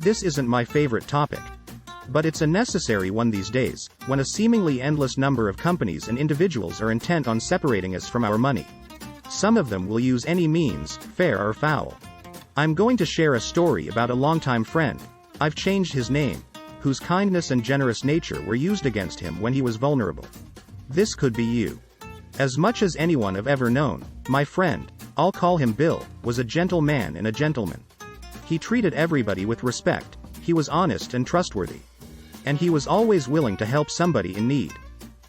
This isn't my favorite topic. But it's a necessary one these days, when a seemingly endless number of companies and individuals are intent on separating us from our money. Some of them will use any means, fair or foul. I'm going to share a story about a longtime friend, I've changed his name, whose kindness and generous nature were used against him when he was vulnerable. This could be you. As much as anyone I've ever known, my friend, I'll call him Bill, was a gentle man and a gentleman. He treated everybody with respect, he was honest and trustworthy. And he was always willing to help somebody in need.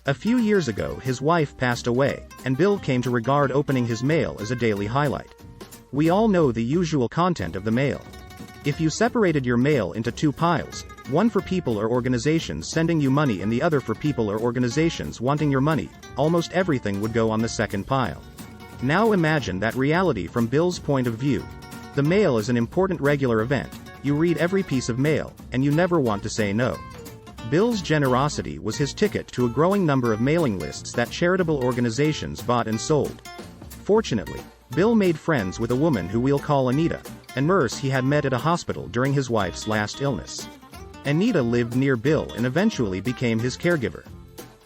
A few years ago his wife passed away, and Bill came to regard opening his mail as a daily highlight. We all know the usual content of the mail. If you separated your mail into two piles, one for people or organizations sending you money and the other for people or organizations wanting your money, almost everything would go on the second pile. Now imagine that reality from Bill's point of view. The mail is an important regular event, you read every piece of mail, and you never want to say no. Bill's generosity was his ticket to a growing number of mailing lists that charitable organizations bought and sold. Fortunately, Bill made friends with a woman who we'll call Anita, a nurse he had met at a hospital during his wife's last illness. Anita lived near Bill and eventually became his caregiver.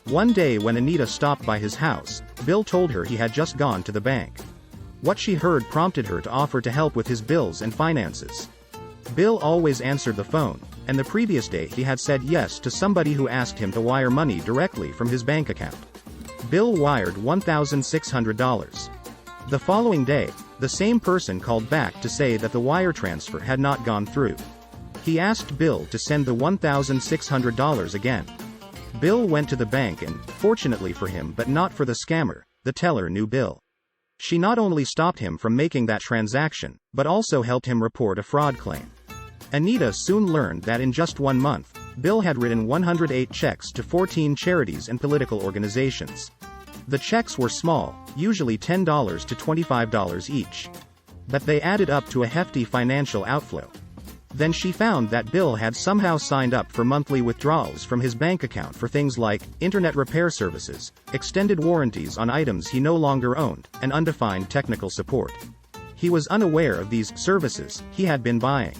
One day when Anita stopped by his house, Bill told her he had just gone to the bank. What she heard prompted her to offer to help with his bills and finances. Bill always answered the phone, and the previous day he had said yes to somebody who asked him to wire money directly from his bank account. Bill wired $1,600. The following day, the same person called back to say that the wire transfer had not gone through. He asked Bill to send the $1,600 again. Bill went to the bank and, fortunately for him but not for the scammer, the teller knew Bill. She not only stopped him from making that transaction, but also helped him report a fraud claim. Anita soon learned that in just 1 month, Bill had written 108 checks to 14 charities and political organizations. The checks were small, usually $10 to $25 each. But they added up to a hefty financial outflow. Then she found that Bill had somehow signed up for monthly withdrawals from his bank account for things like internet repair services, extended warranties on items he no longer owned, and undefined technical support. He was unaware of these services he had been buying.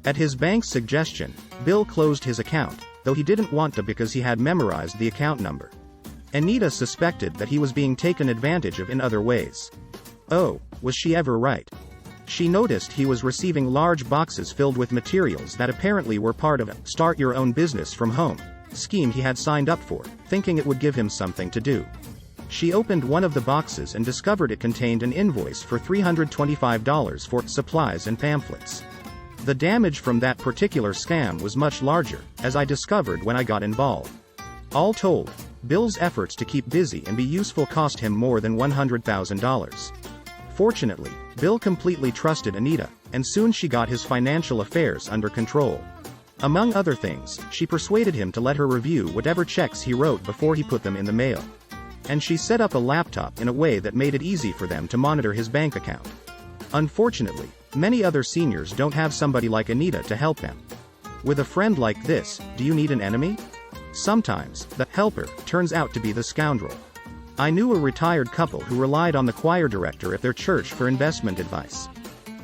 At his bank's suggestion, Bill closed his account, though he didn't want to because he had memorized the account number. Anita suspected that he was being taken advantage of in other ways. Oh, was she ever right? She noticed he was receiving large boxes filled with materials that apparently were part of a "start your own business from home" scheme he had signed up for, thinking it would give him something to do. She opened one of the boxes and discovered it contained an invoice for $325 for supplies and pamphlets. The damage from that particular scam was much larger, as I discovered when I got involved. All told, Bill's efforts to keep busy and be useful cost him more than $100,000. Fortunately, Bill completely trusted Anita, and soon she got his financial affairs under control. Among other things, she persuaded him to let her review whatever checks he wrote before he put them in the mail. And she set up a laptop in a way that made it easy for them to monitor his bank account. Unfortunately, many other seniors don't have somebody like Anita to help them. With a friend like this, do you need an enemy? Sometimes, the helper turns out to be the scoundrel. I knew a retired couple who relied on the choir director at their church for investment advice.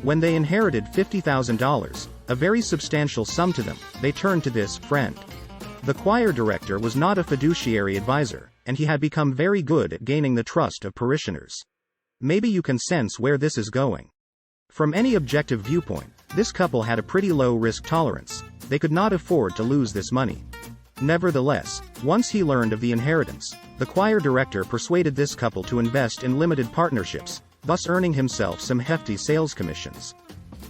When they inherited $50,000, a very substantial sum to them, they turned to this friend. The choir director was not a fiduciary advisor, and he had become very good at gaining the trust of parishioners. Maybe you can sense where this is going. From any objective viewpoint, this couple had a pretty low risk tolerance. They could not afford to lose this money. Nevertheless, once he learned of the inheritance, the choir director persuaded this couple to invest in limited partnerships, thus earning himself some hefty sales commissions.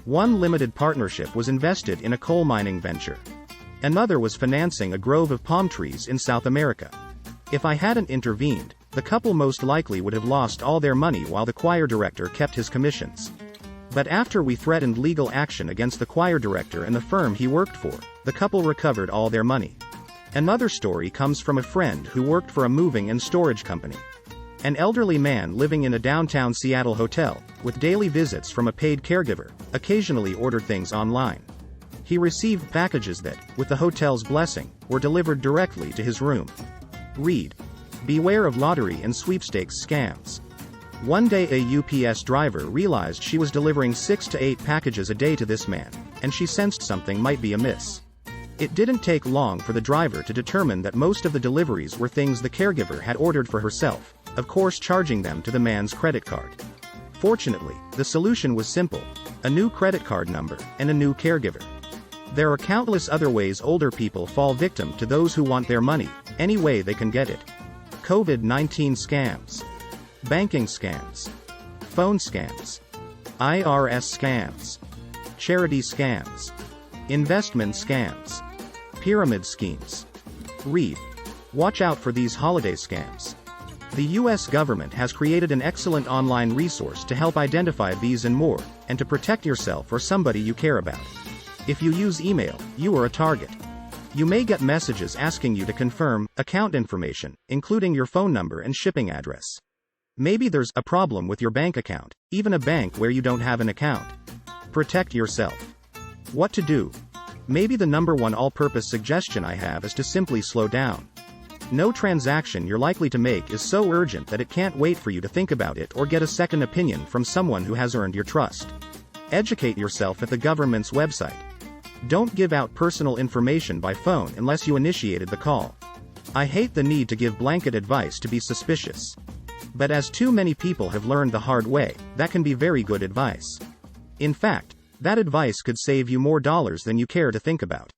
One limited partnership was invested in a coal mining venture. Another was financing a grove of palm trees in South America. If I hadn't intervened, the couple most likely would have lost all their money while the choir director kept his commissions. But after we threatened legal action against the choir director and the firm he worked for, the couple recovered all their money. Another story comes from a friend who worked for a moving and storage company. An elderly man living in a downtown Seattle hotel, with daily visits from a paid caregiver, occasionally ordered things online. He received packages that, with the hotel's blessing, were delivered directly to his room. Read. Beware of lottery and sweepstakes scams. One day a UPS driver realized she was delivering 6 to 8 packages a day to this man, and she sensed something might be amiss. It didn't take long for the driver to determine that most of the deliveries were things the caregiver had ordered for herself, of course charging them to the man's credit card. Fortunately, the solution was simple: a new credit card number, and a new caregiver. There are countless other ways older people fall victim to those who want their money, any way they can get it. COVID-19 scams. Banking scams. Phone scams. IRS scams. Charity scams. Investment scams. Pyramid schemes. Read. Watch out for these holiday scams. The US government has created an excellent online resource to help identify these and more, and to protect yourself or somebody you care about. If you use email, you are a target. You may get messages asking you to confirm account information, including your phone number and shipping address. Maybe there's a problem with your bank account, even a bank where you don't have an account. Protect yourself. What to do? Maybe the number one all-purpose suggestion I have is to simply slow down. No transaction you're likely to make is so urgent that it can't wait for you to think about it or get a second opinion from someone who has earned your trust. Educate yourself at the government's website. Don't give out personal information by phone unless you initiated the call. I hate the need to give blanket advice to be suspicious. But as too many people have learned the hard way, that can be very good advice. In fact, that advice could save you more dollars than you care to think about.